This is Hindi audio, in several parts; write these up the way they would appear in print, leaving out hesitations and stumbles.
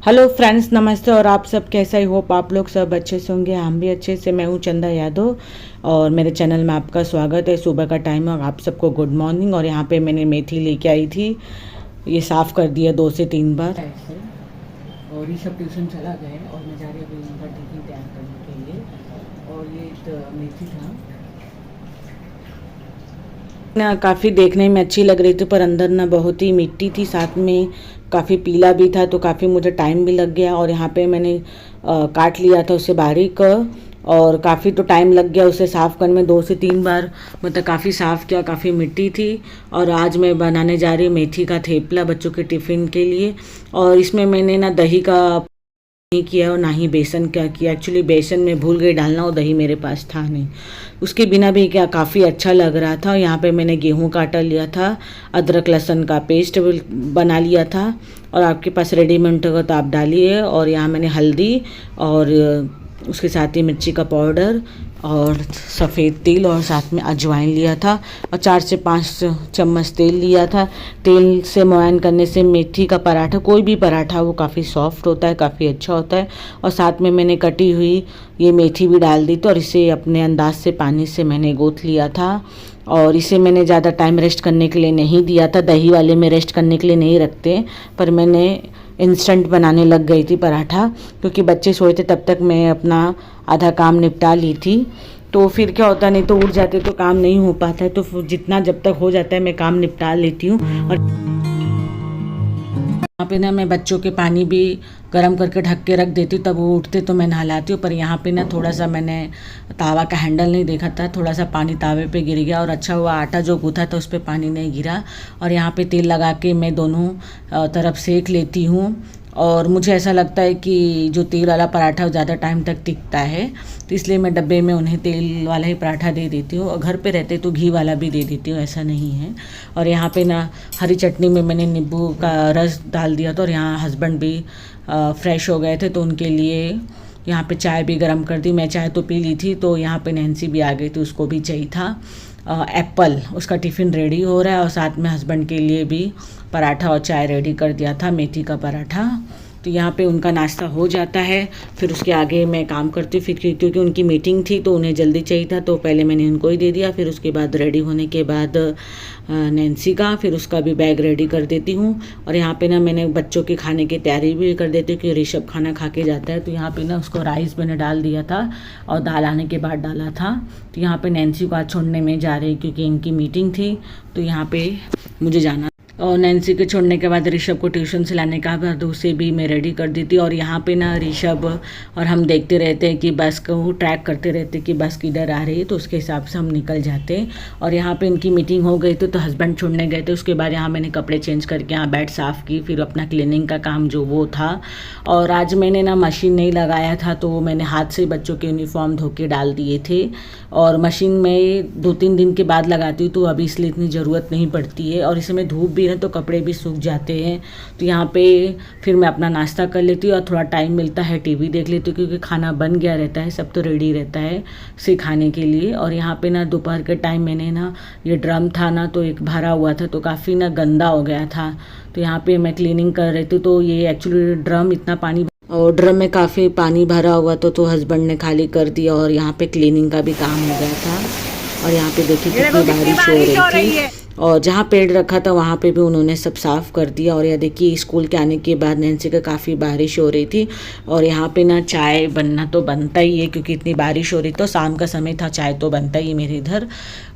हेलो फ्रेंड्स, नमस्ते। और आप सब कैसा ही होप आप लोग सब अच्छे से होंगे। हम भी अच्छे से। मैं हूँ चंदा यादव और मेरे चैनल में आपका स्वागत है। सुबह का टाइम है और आप सबको गुड मॉर्निंग। और यहाँ पे मैंने मेथी लेके आई थी, ये साफ़ कर दिया 2 से 3 बार ऐसे। और ये सब ट्यूशन चला गए और मैं जा रही अभी उनका टिफिन तैयार करने के लिए। और ये मेथी था ना, काफ़ी देखने में अच्छी लग रही थी पर अंदर ना बहुत ही मिट्टी थी, साथ में काफ़ी पीला भी था, तो काफ़ी मुझे टाइम भी लग गया। और यहाँ पे मैंने काट लिया था उसे बारीक और काफ़ी तो टाइम लग गया उसे साफ़ करने में। 2 से 3 बार मतलब काफ़ी साफ़ किया, काफ़ी मिट्टी थी। और आज मैं बनाने जा रही हूँ मेथी का थेपला बच्चों के टिफ़िन के लिए। और इसमें मैंने ना दही का नहीं किया और ना ही बेसन का किया। एक्चुअली बेसन में भूल गई डालना और दही मेरे पास था नहीं, उसके बिना भी क्या काफ़ी अच्छा लग रहा था। यहाँ पे मैंने गेहूं काटा लिया था, अदरक लहसुन का पेस्ट बना लिया था। और आपके पास रेडीमेड होगा तो आप डालिए। और यहाँ मैंने हल्दी और उसके साथ ही मिर्ची का पाउडर और सफ़ेद तिल और साथ में अजवाइन लिया था। और 4 से 5 चम्मच तेल लिया था। तेल से मोयन करने से मेथी का पराठा, कोई भी पराठा, वो काफ़ी सॉफ्ट होता है, काफ़ी अच्छा होता है। और साथ में मैंने कटी हुई ये मेथी भी डाल दी थी और इसे अपने अंदाज से पानी से मैंने गूँथ लिया था। और इसे मैंने ज़्यादा टाइम रेस्ट करने के लिए नहीं दिया था। दही वाले में रेस्ट करने के लिए नहीं रखते, पर मैंने इंस्टेंट बनाने लग गई थी पराठा, क्योंकि बच्चे सोए थे तब तक मैं अपना आधा काम निपटा ली थी। तो फिर क्या होता, नहीं तो उठ जाते तो काम नहीं हो पाता है। तो जितना जब तक हो जाता है मैं काम निपटा लेती हूँ। और यहाँ पे ना मैं बच्चों के पानी भी गर्म करके ढक के रख देती हूँ, तब वो उठते तो मैं नहलाती हूँ। पर यहाँ पे ना थोड़ा सा मैंने तावा का हैंडल नहीं देखा था, थोड़ा सा पानी तावे पे गिर गया और अच्छा हुआ आटा जो गूँथा था उस पर पानी नहीं गिरा। और यहाँ पे तेल लगा के मैं दोनों तरफ सेक लेती हूँ। और मुझे ऐसा लगता है कि जो तेल वाला पराठा वो ज़्यादा टाइम तक टिकता है, तो इसलिए मैं डब्बे में उन्हें तेल वाला ही पराठा दे देती हूँ। और घर पे रहते तो घी वाला भी दे देती हूँ, ऐसा नहीं है। और यहाँ पे ना हरी चटनी में मैंने नींबू का रस डाल दिया था। और यहाँ हस्बैंड भी फ्रेश हो गए थे तो उनके लिए यहाँ पे चाय भी गर्म कर दी। मैं चाय तो पी ली थी, तो यहाँ पे नैन्सी भी आ गई थी, उसको भी चाहिए था एप्पल। उसका टिफ़िन रेडी हो रहा है और साथ में हस्बैंड के लिए भी पराठा और चाय रेडी कर दिया था, मेथी का पराठा। तो यहाँ पे उनका नाश्ता हो जाता है, फिर उसके आगे मैं काम करती हूँ। फिर क्योंकि उनकी मीटिंग थी तो उन्हें जल्दी चाहिए था, तो पहले मैंने उनको ही दे दिया। फिर उसके बाद रेडी होने के बाद नैन्सी का, फिर उसका भी बैग रेडी कर देती हूँ। और यहाँ पे ना मैंने बच्चों के खाने की तैयारी भी कर देती हूँ कि ऋषभ खाना खा के जाता है। तो यहाँ पे ना उसको राइस मैंने डाल दिया था और दाल आने के बाद डाला था। तो यहाँ पे नैन्सी को आज छोड़ने में जा रही क्योंकि इनकी मीटिंग थी, तो यहाँ पे मुझे जाना। और नैन्सी के छोड़ने के बाद ऋषभ को ट्यूशन से लाने का बाद उसे भी मैं रेडी कर दी थी। और यहाँ पे ना ऋषभ और हम देखते रहते हैं कि बस को ट्रैक करते रहते कि बस किधर आ रही है, तो उसके हिसाब से हम निकल जाते। और यहाँ पे इनकी मीटिंग हो गई थी तो हस्बैंड छोड़ने गए थे। उसके बाद यहाँ मैंने कपड़े चेंज करके यहाँ बेड साफ़ की, फिर अपना क्लीनिंग का काम जो वो था। और आज मैंने ना मशीन नहीं लगाया था, तो मैंने हाथ से बच्चों के यूनिफॉर्म धो के डाल दिए थे। और मशीन में 2-3 दिन के बाद लगाती हूँ, तो अभी इसलिए इतनी ज़रूरत नहीं पड़ती है। और इसमें धूप भी है तो कपड़े भी सूख जाते हैं। तो यहाँ पे फिर मैं अपना नाश्ता कर लेती हूँ और थोड़ा टाइम मिलता है टीवी देख लेती हूँ, क्योंकि खाना बन गया रहता है, सब तो रेडी रहता है सिखाने के लिए। और यहाँ पे ना दोपहर के टाइम मैंने ना ये ड्रम था ना, तो एक भरा हुआ था तो काफ़ी ना गंदा हो गया था, तो यहाँ पे मैं क्लीनिंग कर रही थी। तो ये एक्चुअली ड्रम इतना पानी, और ड्रम में काफ़ी पानी भरा हुआ तो हस्बैंड ने खाली कर दिया और यहाँ पे क्लीनिंग का भी काम हो गया था। और यहाँ पे देखिए कितनी बारिश हो रही थी। और जहाँ पेड़ रखा था वहाँ पे भी उन्होंने सब साफ़ कर दिया। और यह देखिए स्कूल के आने के बाद नैन्सी का काफ़ी बारिश हो रही थी। और यहाँ पे ना चाय बनना तो बनता ही है, क्योंकि इतनी बारिश हो रही तो शाम का समय था, चाय तो बनता ही मेरे इधर।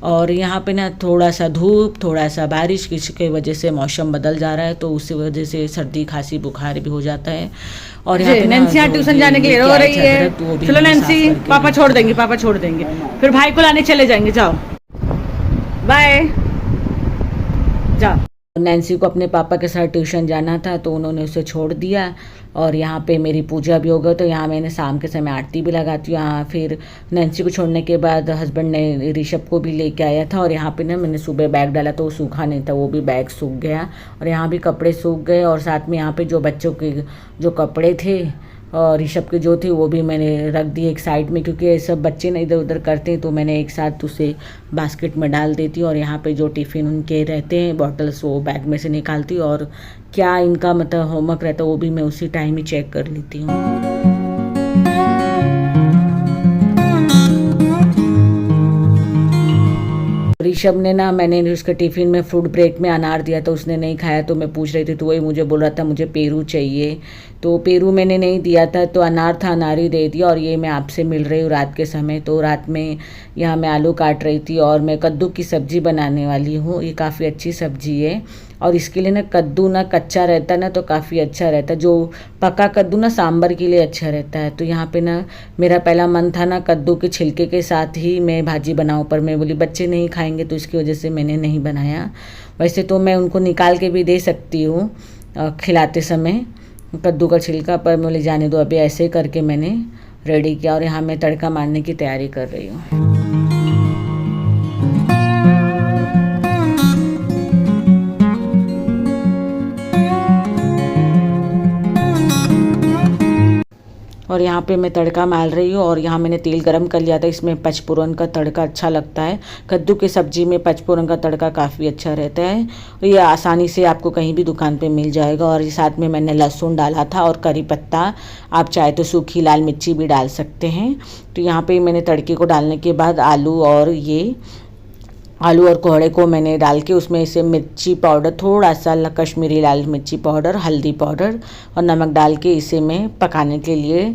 और यहाँ पे ना थोड़ा सा धूप थोड़ा सा बारिश की वजह से मौसम बदल जा रहा है, तो उसी वजह से सर्दी खांसी बुखार भी हो जाता है। और यहाँ पे नैन्सी यहाँ ट्यूशन जाने के लिए रो रही है। चलो नैन्सी, पापा छोड़ देंगे, पापा छोड़ देंगे, फिर भाई को लाने चले जाएंगे। जाओ बाय, जाओ। नैन्सी को अपने पापा के साथ ट्यूशन जाना था तो उन्होंने उसे छोड़ दिया। और यहाँ पे मेरी पूजा भी हो गई, तो यहाँ मैंने शाम के समय आरती भी लगाती हूँ। यहाँ फिर नैन्सी को छोड़ने के बाद हस्बैंड ने ऋषभ को भी लेके आया था। और यहाँ पे ना मैंने सुबह बैग डाला तो वो सूखा नहीं था, वो भी बैग सूख गया। और यहाँ भी कपड़े सूख गए। और साथ में यहाँ पे जो बच्चों के जो कपड़े थे और ऋषभ के जो थे वो भी मैंने रख दिए एक साइड में, क्योंकि ये सब बच्चे ना इधर उधर करते हैं तो मैंने एक साथ उसे बास्केट में डाल देती हूँ। और यहाँ पे जो टिफ़िन उनके रहते हैं बॉटल्स वो बैग में से निकालती हूँ, और क्या इनका मतलब होमवर्क रहता है वो भी मैं उसी टाइम ही चेक कर लेती हूँ। ऋषभ ने ना, मैंने उसके टिफ़िन में फ्रूट ब्रेक में अनार दिया तो उसने नहीं खाया, तो मैं पूछ रही थी तो वही मुझे बोल रहा था मुझे पेरू चाहिए, तो पेरू मैंने नहीं दिया था, तो अनार था, अनार ही दे दिया। और ये मैं आपसे मिल रही हूँ रात के समय, तो रात में यहाँ मैं आलू काट रही थी और मैं कद्दू की सब्ज़ी बनाने वाली हूँ। ये काफ़ी अच्छी सब्ज़ी है और इसके लिए ना कद्दू ना कच्चा रहता है ना तो काफ़ी अच्छा रहता है, जो पका कद्दू ना सांभर के लिए अच्छा रहता है। तो यहाँ पे ना मेरा पहला मन था ना कद्दू के छिलके के साथ ही मैं भाजी बनाऊँ, पर मैं बोली बच्चे नहीं खाएंगे तो इसकी वजह से मैंने नहीं बनाया। वैसे तो मैं उनको निकाल के भी दे सकती हूँ खिलाते समय कद्दू का छिलका, पर मैं बोली जाने दो, अभी ऐसे करके मैंने रेडी किया। और यहाँ मैं तड़का मारने की तैयारी कर रही हूँ। और यहाँ पे मैं तड़का मार रही हूँ और यहाँ मैंने तेल गरम कर लिया था, इसमें पचफोरन का तड़का अच्छा लगता है। कद्दू की सब्ज़ी में पचफोरन का तड़का काफ़ी अच्छा रहता है और ये आसानी से आपको कहीं भी दुकान पे मिल जाएगा। और साथ में मैंने लहसुन डाला था और करी पत्ता, आप चाहे तो सूखी लाल मिर्ची भी डाल सकते हैं। तो यहाँ पर मैंने तड़के को डालने के बाद आलू और कोहड़े को मैंने डाल के उसमें इसे मिर्ची पाउडर, थोड़ा सा कश्मीरी लाल मिर्ची पाउडर, हल्दी पाउडर और नमक डाल के इसे मैं पकाने के लिए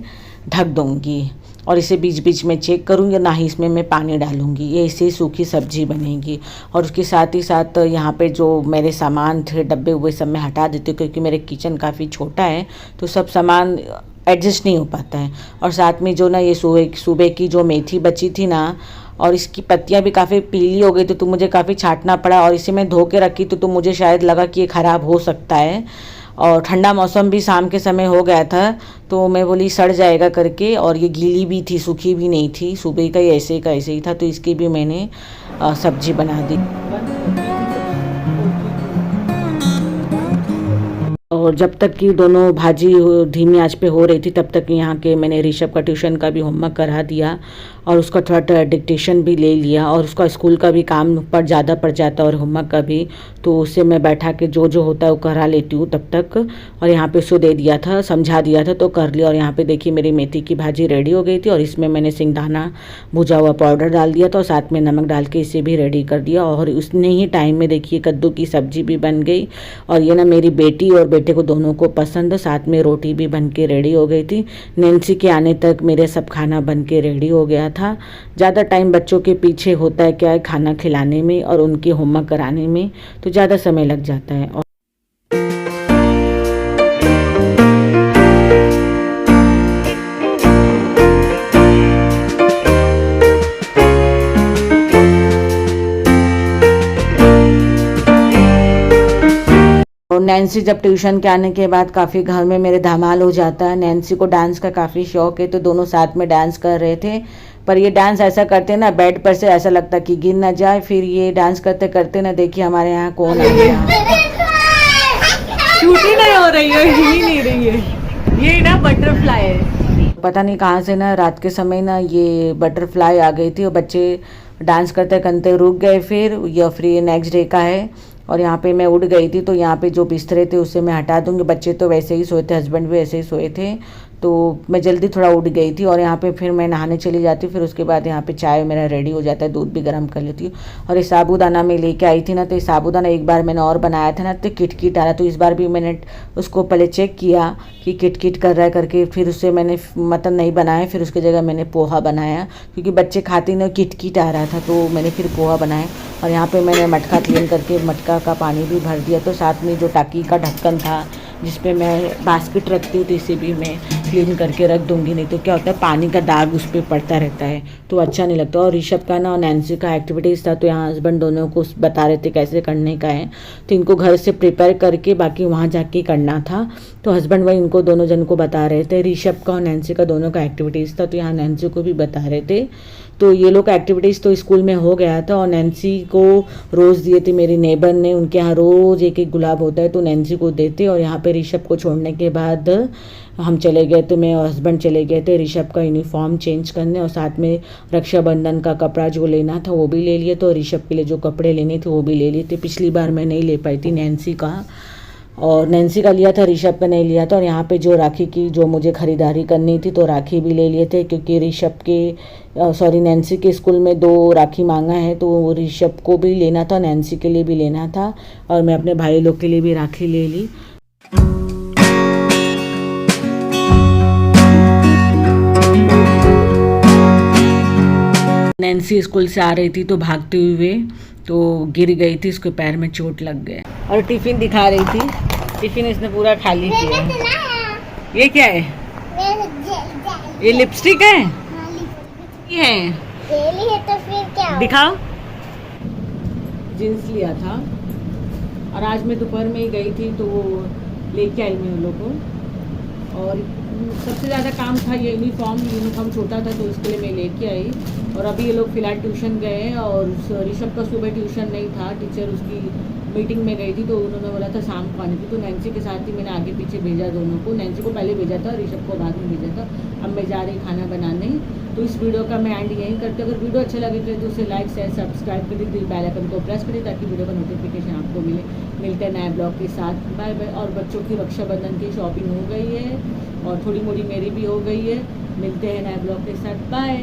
ढक दूँगी। और इसे बीच बीच में चेक करूँगी, ना ही इसमें मैं पानी डालूँगी, ये इसे सूखी सब्जी बनेगी। और उसके साथ ही साथ यहाँ पे जो मेरे सामान थे डब्बे हुए सब मैं हटा देती हूँ, क्योंकि मेरे किचन काफ़ी छोटा है तो सब सामान एडजस्ट नहीं हो पाता है। और साथ में जो ना ये सुबह की जो मेथी बची थी ना, और इसकी पत्तियां भी काफ़ी पीली हो गई तो मुझे काफ़ी छांटना पड़ा। और इसे मैं धो के रखी तो मुझे शायद लगा कि ये ख़राब हो सकता है, और ठंडा मौसम भी शाम के समय हो गया था तो मैं बोली सड़ जाएगा करके। और ये गीली भी थी, सूखी भी नहीं थी, सुबह का ऐसे ही था, तो इसकी भी मैंने सब्जी बना दी। और जब तक कि दोनों भाजी धीमी आंच पे हो रही थी तब तक यहाँ के मैंने ऋषभ का ट्यूशन का भी होमवर्क करा दिया और उसका थोड़ा डिक्टेशन भी ले लिया। और उसका स्कूल का भी काम पर ज़्यादा पड़ जाता है और होमवर्क का भी, तो उससे मैं बैठा के जो जो होता है वो करा लेती हूँ तब तक। और यहाँ पे उसको दे दिया था, समझा दिया था तो कर लिया। और यहाँ पे देखिए मेरी मेथी की भाजी रेडी हो गई थी और इसमें मैंने सिंगदाना भुजा हुआ पाउडर डाल दिया था और साथ में नमक डाल के इसे भी रेडी कर दिया। और उसने ही टाइम में देखिए कद्दू की सब्जी भी बन गई। और ये ना मेरी बेटी और बेटे को दोनों को पसंद, साथ में रोटी भी बन के रेडी हो गई थी। नैन्सी के आने तक मेरे सब खाना बन के रेडी हो गया था। ज़्यादा टाइम बच्चों के पीछे होता है क्या है, खाना खिलाने में और उनके होमवर्क कराने में, तो ज़्यादा समय लग जाता है। और नैन्सी जब ट्यूशन के आने के बाद काफ़ी घर में मेरे धमाल हो जाता है। नैन्सी को डांस का काफ़ी शौक है तो दोनों साथ में डांस कर रहे थे, पर ये डांस ऐसा करते ना बेड पर से ऐसा लगता कि गिर ना जाए। फिर ये डांस करते करते ना देखिए हमारे यहाँ कौन आ गया। छुट्टी नहीं हो रही है, हिल ही नहीं रही है। ये ना बटरफ्लाई है, पता नहीं कहाँ से ना रात के समय ना ये बटरफ्लाई आ गई थी और बच्चे डांस करते करते रुक गए। फिर ये नेक्स्ट डे का है और यहाँ पे मैं उठ गई थी तो यहाँ पे जो बिस्तरे थे उससे मैं हटा दूँगी। बच्चे तो वैसे ही सोए थे, हस्बैंड भी ऐसे ही सोए थे, तो मैं जल्दी थोड़ा उठ गई थी। और यहाँ पे फिर मैं नहाने चली जाती हूँ। फिर उसके बाद यहाँ पे चाय मेरा रेडी हो जाता है, दूध भी गर्म कर लेती हूँ। और ये साबूदाना मैं लेके आई थी ना, तो ये साबूदाना एक बार मैंने और बनाया था ना तो किटकिट आ रहा, तो इस बार भी मैंने उसको पहले चेक किया कि किटकिट कर रहा है करके, फिर उससे मैंने मटन नहीं बनाया, फिर उसकी जगह मैंने पोहा बनाया क्योंकि बच्चे खाते नहीं, किटकिट आ रहा था तो मैंने फिर पोहा बनाया। और यहाँ पे मैंने मटका क्लीन करके मटका का पानी भी भर दिया। तो साथ में जो टाकी का ढक्कन था जिस पे मैं बास्केट रखती हूँ तो इसे भी मैं क्लीन करके रख दूँगी, नहीं तो क्या होता है पानी का दाग उस पर पड़ता रहता है तो अच्छा नहीं लगता। और ऋषभ का ना और नैन्सी का एक्टिविटीज़ था तो यहाँ हस्बैंड दोनों को बता रहे थे कैसे करने का है, तो इनको घर से प्रिपेयर करके बाकी वहाँ जाके करना था। तो हस्बैंड वही इनको दोनों जन को बता रहे थे, ऋषभ का और नैन्सी का दोनों का एक्टिविटीज़ था तो यहाँ नैन्सी को भी बता रहे थे। तो ये लोग एक्टिविटीज़ तो स्कूल में हो गया था। और नैन्सी को रोज़ दिए थे मेरी नेबर ने, उनके यहाँ रोज़ एक एक गुलाब होता है तो नैन्सी को देते। और यहाँ पे ऋषभ को छोड़ने के बाद हम चले गए थे, मैं और हस्बैंड चले गए थे ऋषभ का यूनिफॉर्म चेंज करने, और साथ में रक्षाबंधन का कपड़ा जो लेना था वो भी ले लिए थे, और ऋषभ के लिए जो कपड़े लेने थे वो भी ले लिए थे। पिछली बार मैं नहीं ले पाई थी नैन्सी का, और नैन्सी का लिया था, ऋषभ का नहीं लिया था। और यहाँ पे जो राखी की जो मुझे ख़रीदारी करनी थी तो राखी भी ले लिए थे, क्योंकि ऋषभ के नैन्सी के स्कूल में 2 राखी मांगा है, तो ऋषभ को भी लेना था, नैन्सी के लिए भी लेना था, और मैं अपने भाई लोग के लिए भी राखी ले ली। नैन्सी स्कूल से आ रही थी तो भागते हुए तो गिर गई थी, उसके पैर में चोट लग गया। और टिफिन दिखा रही थी, टिफिन इसने पूरा खाली किया। ये क्या है? ये लिपस्टिक है? ये है तो फिर क्या? दिखाओ। जींस लिया था, और आज मैं दोपहर में ही गई थी तो वो लेके आई मैं उन लोग को। और सबसे ज़्यादा काम था ये यूनिफॉर्म छोटा था तो इसके लिए मैं लेके आई। और अभी ये लोग फ़िलहाल ट्यूशन गए हैं, और ऋषभ का सुबह ट्यूशन नहीं था, टीचर उसकी मीटिंग में गई थी तो उन्होंने बोला था शाम को आने की, तो नैन्सी के साथ ही मैंने आगे पीछे भेजा दोनों को। नैन्सी को पहले भेजा था, ऋषभ को बाद में भेजा था। अब मैं जा रही खाना बनाने। तो इस वीडियो का मैं एंड यहीं करती हूँ। अगर वीडियो अच्छा लगे तो उसे लाइक शेयर सब्सक्राइब कर दीजिए, बेल आइकन को प्रेस करिए ताकि वीडियो का नोटिफिकेशन आपको मिले। मिलते हैं नए ब्लॉग के साथ। Bye bye. और बच्चों की रक्षाबंधन की शॉपिंग हो गई है, और थोड़ी मोड़ी मेरी भी हो गई है। मिलते हैं नए ब्लॉग के साथ। बाय।